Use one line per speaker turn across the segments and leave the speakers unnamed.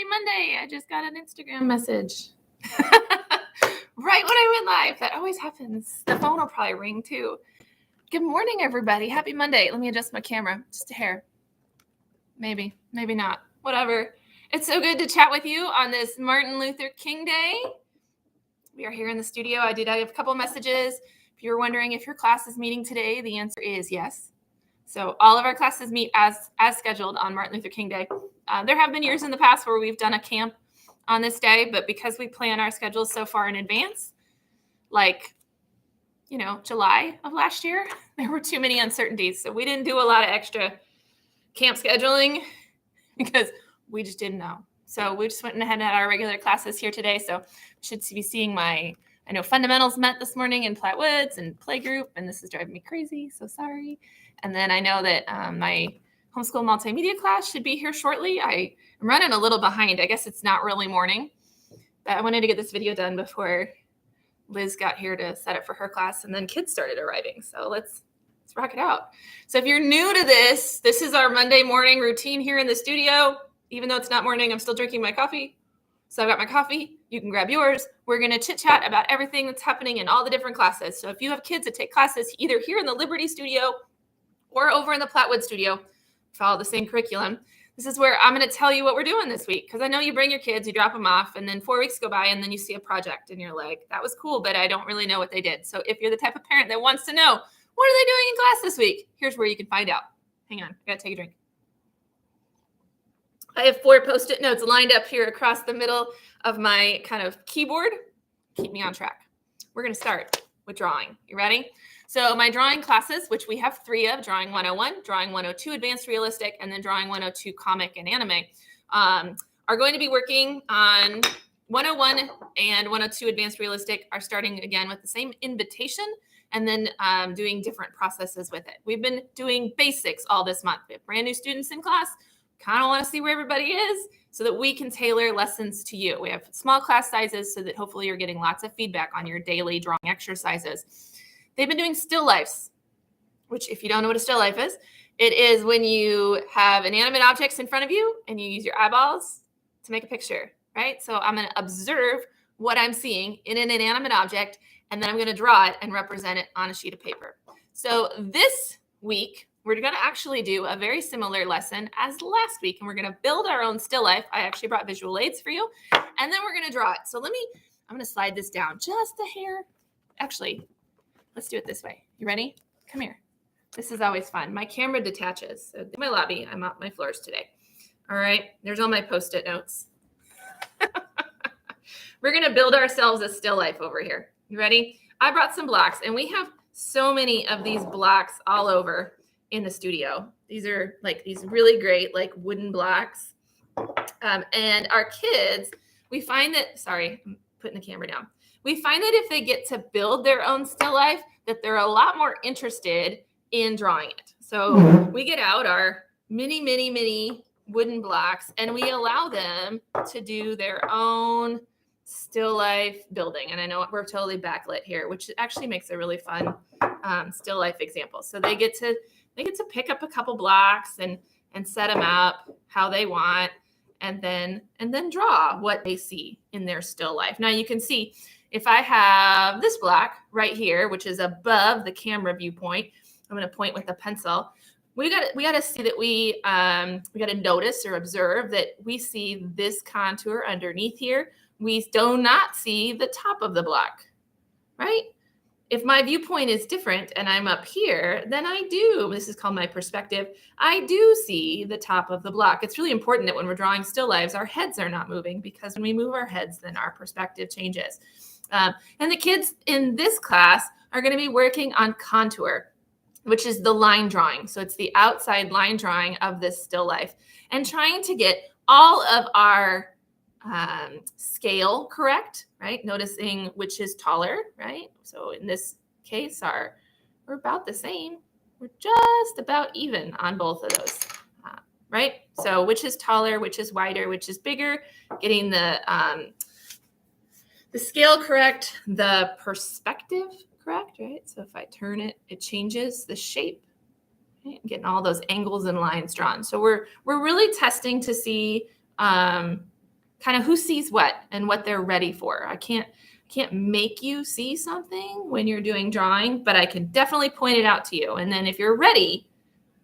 Happy Monday. I just got an Instagram message. Right when I went live. That always happens. The phone will probably ring too. Good morning, everybody. Happy Monday. Let me adjust my camera just a hair. Maybe not. Whatever. It's so good to chat with you on this Martin Luther King Day. We are here in the studio. I have a couple messages. If you're wondering if your class is meeting today, the answer is yes. So all of our classes meet as scheduled on Martin Luther King Day. There have been years in the past where we've done a camp on this day, but because we plan our schedules so far in advance, like, July of last year, there were too many uncertainties. So we didn't do a lot of extra camp scheduling because we just didn't know. So we just went ahead and had our regular classes here today. So should be seeing I know fundamentals met this morning in Platte Woods and playgroup, and this is driving me crazy. So sorry. And then I know that my homeschool multimedia class should be here shortly. I'm running a little behind. I guess it's not really morning, but I wanted to get this video done before Liz got here to set up for her class, and then kids started arriving. So let's rock it out. So if you're new to this is our Monday morning routine here in the studio. Even though it's not morning, I'm still drinking my coffee. So I've got my coffee. You can grab yours. We're going to chit chat about everything that's happening in all the different classes. So if you have kids that take classes either here in the Liberty studio or over in the Platte Woods studio, follow the same curriculum. This is where I'm going to tell you what we're doing this week. Because I know you bring your kids, you drop them off, and then 4 weeks go by, and then you see a project, and you're like, that was cool, but I don't really know what they did. So if you're the type of parent that wants to know, what are they doing in class this week? Here's where you can find out. Hang on, I got to take a drink. I have 4 Post-it notes lined up here across the middle of my kind of keyboard. Keep me on track. We're going to start with drawing. You ready? So my drawing classes, which we have 3 of, Drawing 101, Drawing 102 Advanced Realistic, and then Drawing 102 Comic and Anime, are going to be working on 101 and 102 Advanced Realistic are starting again with the same invitation and then doing different processes with it. We've been doing basics all this month. We have brand new students in class. Kind of want to see where everybody is so that we can tailor lessons to you. We have small class sizes so that hopefully you're getting lots of feedback on your daily drawing exercises. They've been doing still lifes, which if you don't know what a still life is, it is when you have inanimate objects in front of you and you use your eyeballs to make a picture, right? So I'm going to observe what I'm seeing in an inanimate object, and then I'm going to draw it and represent it on a sheet of paper. So this week, we're going to actually do a very similar lesson as last week, and we're going to build our own still life. I actually brought visual aids for you, and then we're going to draw it. So I'm going to slide this down just a hair. Actually, let's do it this way. You ready? Come here. This is always fun. My camera detaches. So in my lobby, I mopped my floors today. All right. There's all my Post-it notes. We're going to build ourselves a still life over here. You ready? I brought some blocks, and we have so many of these blocks all over in the studio. These are like these really great like wooden blocks. And our kids, we find that, sorry, I'm putting the camera down. We find that if they get to build their own still life, that they're a lot more interested in drawing it. So we get out our mini wooden blocks and we allow them to do their own still life building. And I know we're totally backlit here, which actually makes a really fun still life example. So they get to pick up a couple blocks and set them up how they want, and then draw what they see in their still life. Now you can see if I have this block right here, which is above the camera viewpoint, I'm going to point with a pencil. We got to see that we got to notice or observe that we see this contour underneath here. We do not see the top of the block, right? If my viewpoint is different and I'm up here, then I do, this is called my perspective, I do see the top of the block. It's really important that when we're drawing still lives, our heads are not moving, because when we move our heads, then our perspective changes. And the kids in this class are going to be working on contour, which is the line drawing. So it's the outside line drawing of this still life, and trying to get all of our scale correct, right? Noticing which is taller, right? So in this case, we're about the same. We're just about even on both of those, right? So which is taller, which is wider, which is bigger, getting the scale correct, the perspective correct, right? So if I turn it, it changes the shape, right? Getting all those angles and lines drawn. So we're really testing to see kind of who sees what and what they're ready for. I can't make you see something when you're doing drawing, but I can definitely point it out to you. And then if you're ready,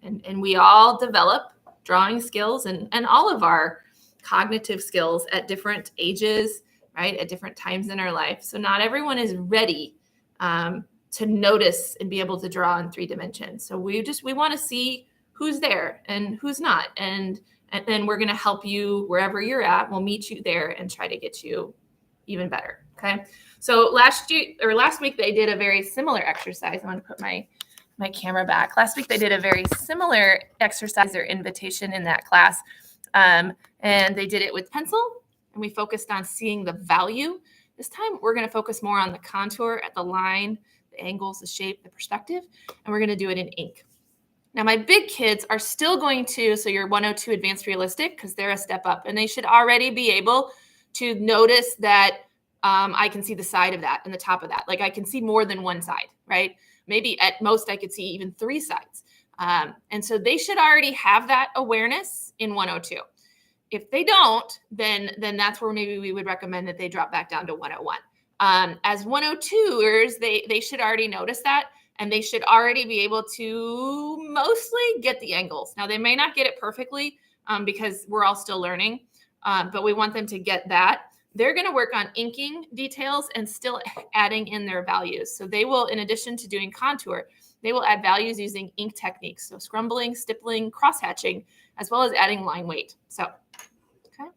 and we all develop drawing skills and all of our cognitive skills at different ages, right? At different times in our life. So not everyone is ready to notice and be able to draw in 3 dimensions. So we want to see who's there and who's not. And then we're going to help you wherever you're at. We'll meet you there and try to get you even better. Okay. So last week they did a very similar exercise. I want to put my camera back. Last week they did a very similar exercise or invitation in that class. And they did it with pencil, and we focused on seeing the value. This time we're going to focus more on the contour, at the line, the angles, the shape, the perspective, and we're going to do it in ink. Now my big kids are still going to, so your 102 Advanced Realistic, because they're a step up, and they should already be able to notice that I can see the side of that and the top of that. Like I can see more than one side, right? Maybe at most I could see even 3 sides. And so they should already have that awareness in 102. If they don't, then that's where maybe we would recommend that they drop back down to 101. As 102ers, they should already notice that, and they should already be able to mostly get the angles. Now, they may not get it perfectly because we're all still learning, but we want them to get that. They're going to work on inking details and still adding in their values. So they will, in addition to doing contour, they will add values using ink techniques. So scrumbling, stippling, cross-hatching, as well as adding line weight. So, okay.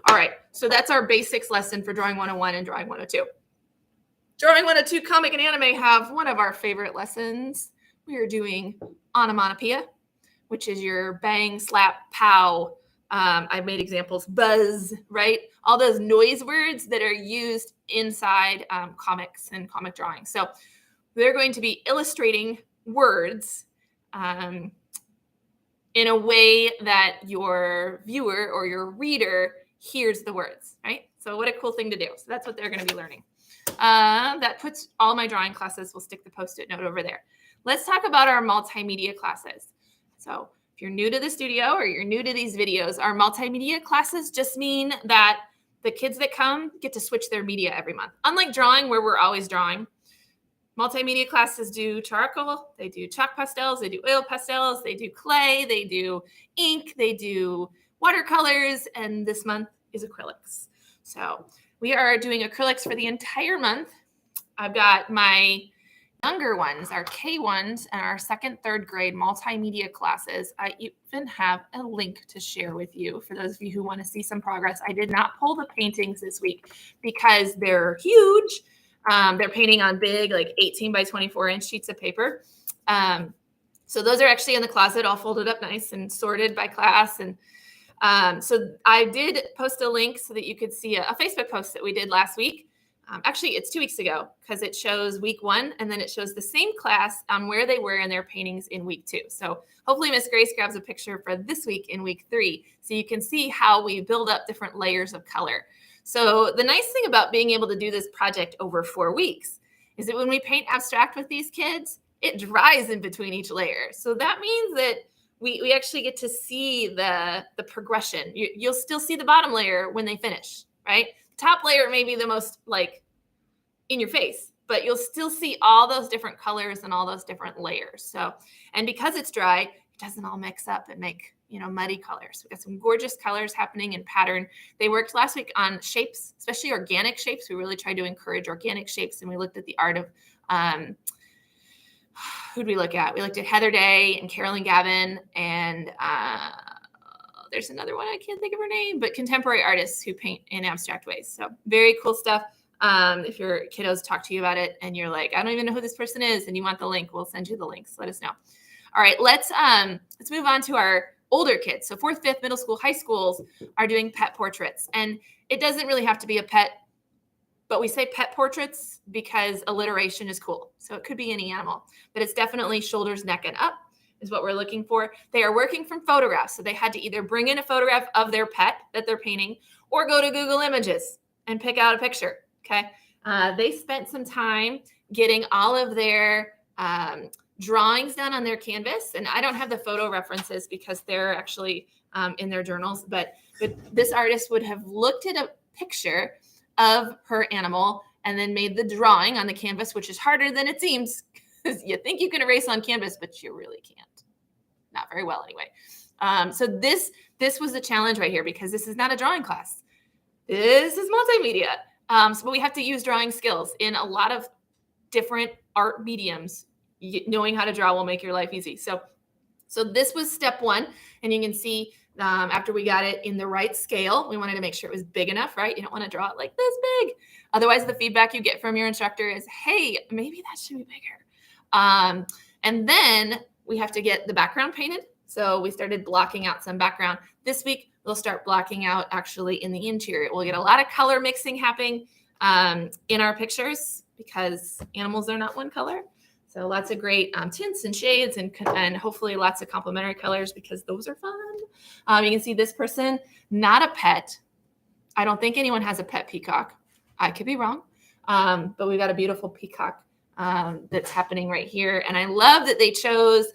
All right. So that's our basics lesson for Drawing 101 and Drawing 102. Drawing 102, Comic and Anime have one of our favorite lessons. We are doing onomatopoeia, which is your bang, slap, pow. I've made examples, buzz, right? All those noise words that are used inside comics and comic drawing. So they're going to be illustrating words in a way that your viewer or your reader hears the words, right? So what a cool thing to do. So that's what they're going to be learning. That puts all my drawing classes. We'll stick the Post-it note over there. Let's talk about our multimedia classes. So if you're new to the studio or you're new to these videos, our multimedia classes just mean that the kids that come get to switch their media every month. Unlike drawing, where we're always drawing, multimedia classes do charcoal, they do chalk pastels, they do oil pastels, they do clay, they do ink, they do watercolors, and this month is acrylics. So we are doing acrylics for the entire month. I've got my younger ones, our K1s, and our 2nd, 3rd grade multimedia classes. I even have a link to share with you for those of you who want to see some progress. I did not pull the paintings this week because they're huge. They're painting on big, like 18 by 24 inch sheets of paper. So those are actually in the closet, all folded up nice and sorted by class. And so I did post a link so that you could see a Facebook post that we did last week. Actually, it's 2 weeks ago because it shows week 1 and then it shows the same class on where they were in their paintings in week 2. So hopefully Miss Grace grabs a picture for this week in week 3 so you can see how we build up different layers of color. So the nice thing about being able to do this project over 4 weeks is that when we paint abstract with these kids, it dries in between each layer. So that means that we actually get to see the progression. You'll still see the bottom layer when they finish, right? Top layer may be the most like in your face, but you'll still see all those different colors and all those different layers. So, and because it's dry, it doesn't all mix up and make, muddy colors. We've got some gorgeous colors happening in pattern. They worked last week on shapes, especially organic shapes. We really tried to encourage organic shapes, and we looked at the art of, who'd we look at? We looked at Heather Day and Carolyn Gavin, and there's another one, I can't think of her name, but contemporary artists who paint in abstract ways. So very cool stuff. If your kiddos talk to you about it and you're like, I don't even know who this person is, and you want the link, we'll send you the links. Let us know. All right, let's move on to our older kids. So 4th, 5th, middle school, high schools are doing pet portraits. And it doesn't really have to be a pet, but we say pet portraits because alliteration is cool. So it could be any animal, but it's definitely shoulders, neck, and up is what we're looking for. They are working from photographs. So they had to either bring in a photograph of their pet that they're painting or go to Google Images and pick out a picture. Okay. They spent some time getting all of their drawings done on their canvas. And I don't have the photo references because they're actually in their journals. But this artist would have looked at a picture of her animal and then made the drawing on the canvas, which is harder than it seems, because you think you can erase on canvas, but you really can't. Not very well anyway. So this was the challenge right here, because this is not a drawing class. This is multimedia. So we have to use drawing skills in a lot of different art mediums. Knowing how to draw will make your life easy. So this was step one. And you can see after we got it in the right scale, we wanted to make sure it was big enough, right? You don't want to draw it like this big. Otherwise, the feedback you get from your instructor is, hey, maybe that should be bigger. And then we have to get the background painted. So we started blocking out some background. This week, we'll start blocking out actually in the interior. We'll get a lot of color mixing happening in our pictures, because animals are not one color. So lots of great tints and shades, and hopefully lots of complementary colors, because those are fun. You can see this person, not a pet. I don't think anyone has a pet peacock. I could be wrong. But we've got a beautiful peacock that's happening right here. And I love that they chose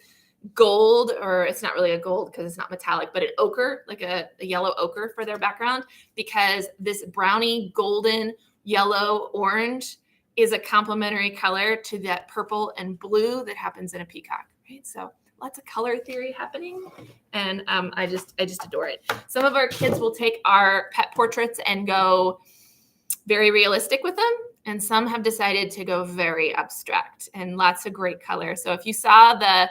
gold, or it's not really a gold because it's not metallic, but an ochre, like a yellow ochre for their background, because this brownie, golden, yellow, orange is a complementary color to that purple and blue that happens in a peacock, right? So lots of color theory happening, and I just adore it. Some of our kids will take our pet portraits and go very realistic with them, and some have decided to go very abstract, and lots of great color. So if you saw the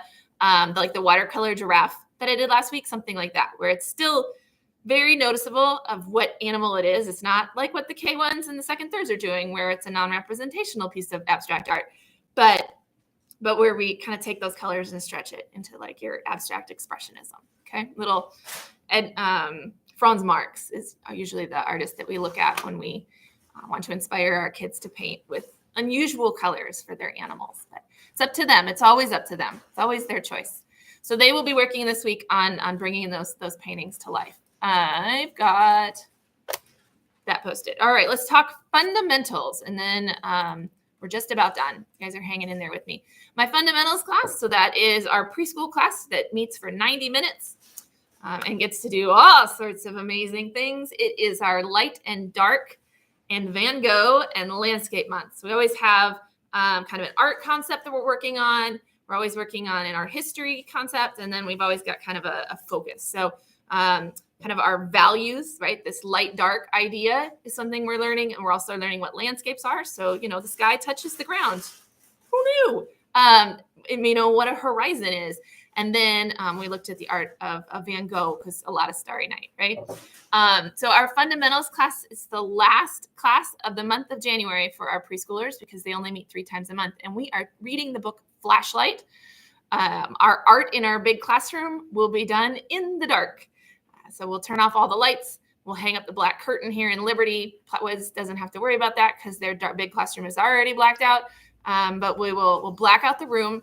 watercolor giraffe that I did last week, something like that, where it's still very noticeable of what animal it is. It's not like what the K1s and the second thirds are doing, where it's a non-representational piece of abstract art, but where we kind of take those colors and stretch it into like your abstract expressionism. Okay, little Franz Marx is usually the artist that we look at when we want to inspire our kids to paint with unusual colors for their animals. But it's up to them. It's always up to them. It's always their choice. So they will be working this week on bringing those paintings to life. I've got that posted. All right, let's talk fundamentals, and then we're just about done. You guys are hanging in there with me. My fundamentals class, so that is our preschool class that meets for 90 minutes and gets to do all sorts of amazing things. It is our light and dark and Van Gogh and landscape months. We always have kind of an art concept that we're working on. We're always working on in our history concept, and then we've always got kind of a focus. So kind of our values, right? This light dark idea is something we're learning, and we're also learning what landscapes are. So, the sky touches the ground. Who knew? What a horizon is. And then we looked at the art of Van Gogh, because a lot of Starry Night, right? So our fundamentals class is the last class of the month of January for our preschoolers, because they only meet 3 times a month. And we are reading the book Flashlight. Our art in our big classroom will be done in the dark. So we'll turn off all the lights. We'll hang up the black curtain here in Liberty. Platwoods doesn't have to worry about that, because their big classroom is already blacked out. But we'll black out the room,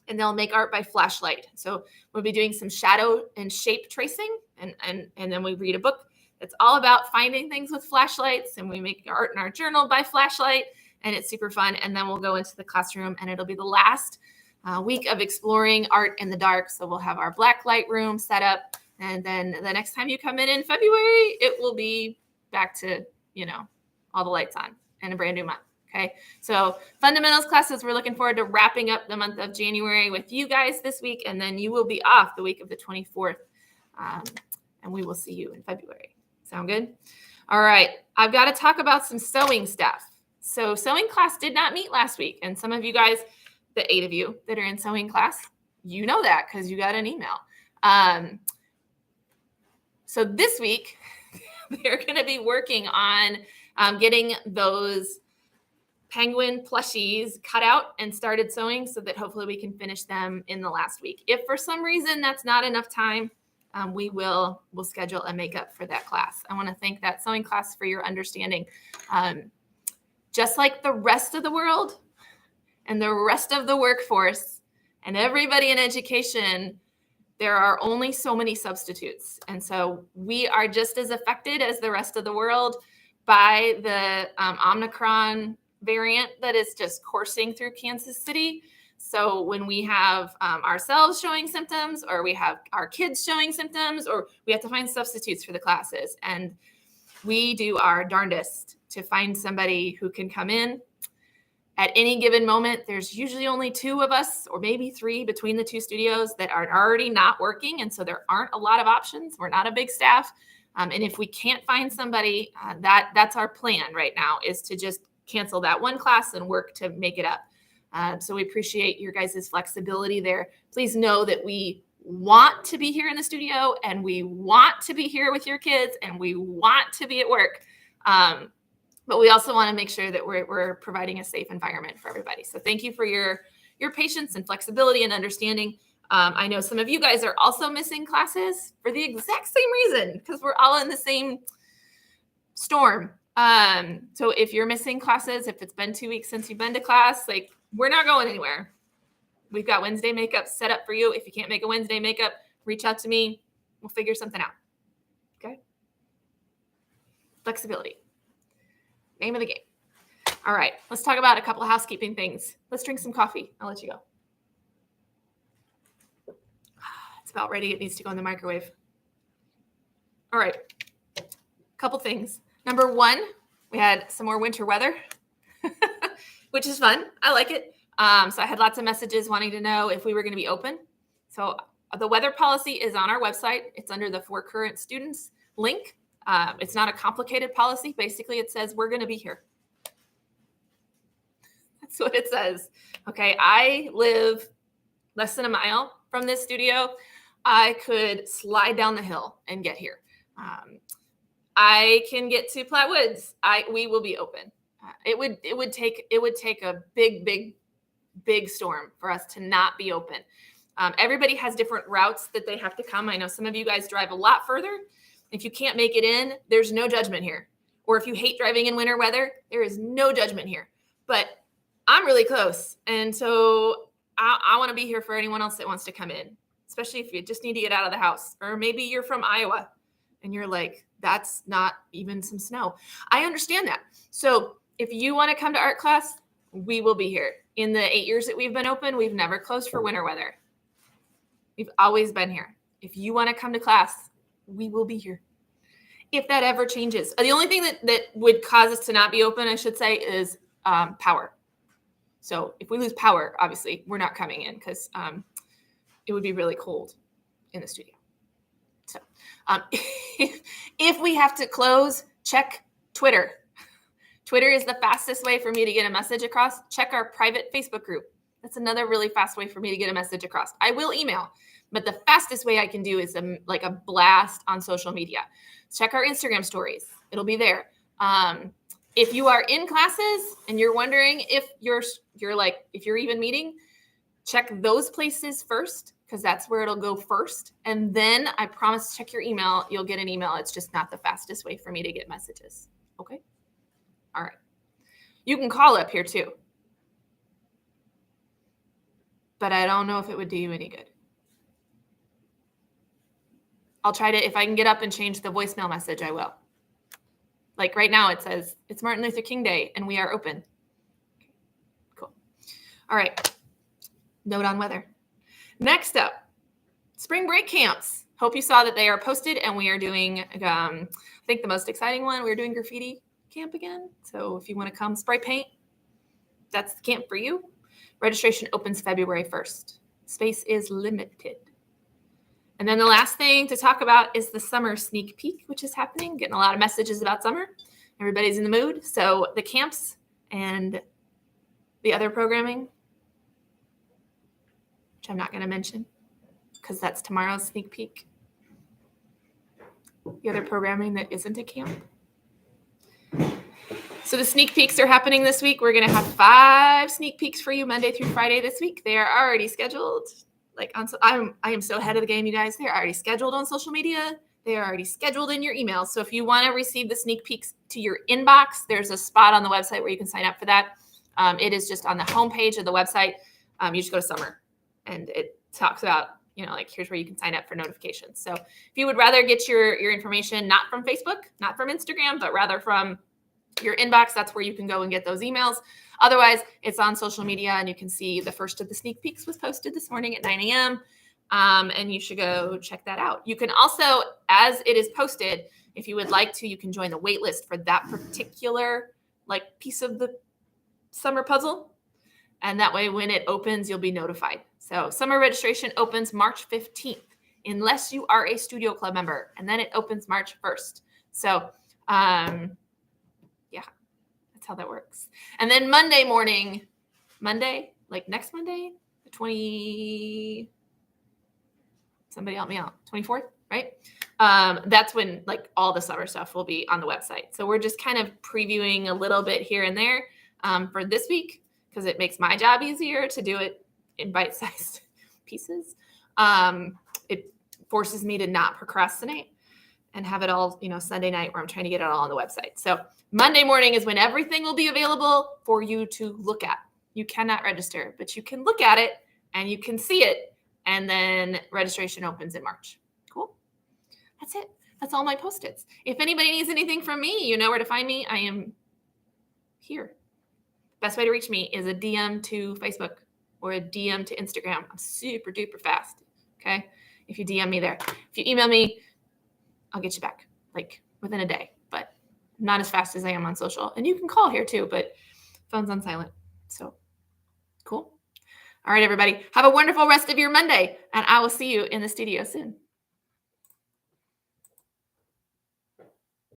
and they'll make art by flashlight. So we'll be doing some shadow and shape tracing, and then we read a book that's all about finding things with flashlights, and we make art in our journal by flashlight, and it's super fun. And then we'll go into the classroom, and it'll be the last week of exploring art in the dark. So we'll have our black light room set up, and then the next time you come in February, it will be back to, all the lights on and a brand new month. Okay, so fundamentals classes, we're looking forward to wrapping up the month of January with you guys this week, and then you will be off the week of the 24th, and we will see you in February. Sound good? All right, I've got to talk about some sewing stuff. So sewing class did not meet last week, and some of you guys, the 8 of you that are in sewing class, you know that because you got an email. So this week, they're going to be working on getting those penguin plushies cut out and started sewing, so that hopefully we can finish them in the last week. If for some reason that's not enough time, we'll schedule a makeup for that class. I want to thank that sewing class for your understanding. Just like the rest of the world and the rest of the workforce and everybody in education, there are only so many substitutes. And so we are just as affected as the rest of the world by the Omicron variant that is just coursing through Kansas City. So when we have ourselves showing symptoms, or we have our kids showing symptoms, or we have to find substitutes for the classes, and we do our darndest to find somebody who can come in. At any given moment, there's usually only 2 of us, or maybe 3 between the 2 studios that are already not working. And so there aren't a lot of options. We're not a big staff. And if we can't find somebody, that's our plan right now, is to just cancel that one class and work to make it up. So we appreciate your guys' flexibility there. Please know that we want to be here in the studio, and we want to be here with your kids, and we want to be at work. But we also want to make sure that we're providing a safe environment for everybody. So thank you for your patience and flexibility and understanding. I know some of you guys are also missing classes for the exact same reason, because we're all in the same storm. So if you're missing classes, if it's been 2 weeks since you've been to class, like, we're not going anywhere. We've got Wednesday makeup set up for you. If you can't make a Wednesday makeup, reach out to me. We'll figure something out. Okay? Flexibility. Name of the game. All right, let's talk about a couple of housekeeping things. Let's drink some coffee. I'll let you go. It's about ready. It needs to go in the microwave. All right, a couple things. Number 1, we had some more winter weather, which is fun. I like it. So I had lots of messages wanting to know if we were going to be open. So the weather policy is on our website. It's under the For Current Students link. It's not a complicated policy. Basically, it says we're going to be here. That's what it says. Okay, I live less than a mile from this studio. I could slide down the hill and get here. I can get to Platte Woods. We will be open. It would take a big storm for us to not be open. Everybody has different routes that they have to come. I know some of you guys drive a lot further. If you can't make it in, there's no judgment here. Or if you hate driving in winter weather, there is no judgment here. But I'm really close. And so I want to be here for anyone else that wants to come in, especially if you just need to get out of the house. Or maybe you're from Iowa and you're like, that's not even some snow. I understand that. So if you want to come to art class, we will be here. In the 8 years that we've been open, we've never closed for winter weather. We've always been here. If you want to come to class, we will be here. If that ever changes. The only thing that would cause us to not be open, I should say, is power. So if we lose power, obviously, we're not coming in, because it would be really cold in the studio. So if we have to close, check Twitter. Twitter is the fastest way for me to get a message across. Check our private Facebook group. That's another really fast way for me to get a message across. I will email, but the fastest way I can do is like a blast on social media. Check our Instagram stories. It'll be there. If you are in classes and you're wondering if you're even meeting, check those places first, because that's where it'll go first. And then I promise, check your email. You'll get an email. It's just not the fastest way for me to get messages. Okay? All right. You can call up here too. But I don't know if it would do you any good. I'll try to, if I can get up and change the voicemail message, I will. Like right now it says, it's Martin Luther King Day and we are open. Cool. All right. Note on weather. Next up, spring break camps. Hope you saw that they are posted, and we are doing, I think the most exciting one, we're doing graffiti camp again. So if you want to come spray paint, that's the camp for you. Registration opens February 1st. Space is limited. And then the last thing to talk about is the summer sneak peek, which is happening. Getting a lot of messages about summer. Everybody's in the mood. So the camps and the other programming, which I'm not going to mention because that's tomorrow's sneak peek. The other programming that isn't a camp. So the sneak peeks are happening this week. We're going to have 5 sneak peeks for you Monday through Friday this week. They are already scheduled. I am so ahead of the game, you guys. They're already scheduled on social media. They are already scheduled in your email. So if you want to receive the sneak peeks to your inbox, there's a spot on the website where you can sign up for that. It is just on the homepage of the website. You just go to summer, and it talks about, here's where you can sign up for notifications. So if you would rather get your information not from Facebook, not from Instagram, but rather from your inbox. That's where you can go and get those emails. Otherwise, it's on social media, and you can see the first of the sneak peeks was posted this morning at 9 a.m. And you should go check that out. You can also, as it is posted, if you would like to, you can join the wait list for that particular piece of the summer puzzle. And that way, when it opens, you'll be notified. So summer registration opens March 15th, unless you are a Studio Club member. And then it opens March 1st. So, yeah, that's how that works. And then Monday morning, next Monday, the 20, somebody help me out, 24th, right? That's when all the summer stuff will be on the website. So we're just kind of previewing a little bit here and there for this week, because it makes my job easier to do it in bite-sized pieces. It forces me to not procrastinate and have it all, Sunday night, where I'm trying to get it all on the website. So Monday morning is when everything will be available for you to look at. You cannot register, but you can look at it and you can see it. And then registration opens in March. Cool. That's it. That's all my Post-its. If anybody needs anything from me, you know where to find me. I am here. Best way to reach me is a DM to Facebook or a DM to Instagram. I'm super duper fast. Okay. If you DM me there, if you email me, I'll get you back within a day, but not as fast as I am on social. And you can call here too, but phone's on silent. So cool. All right, everybody. Have a wonderful rest of your Monday, and I will see you in the studio soon.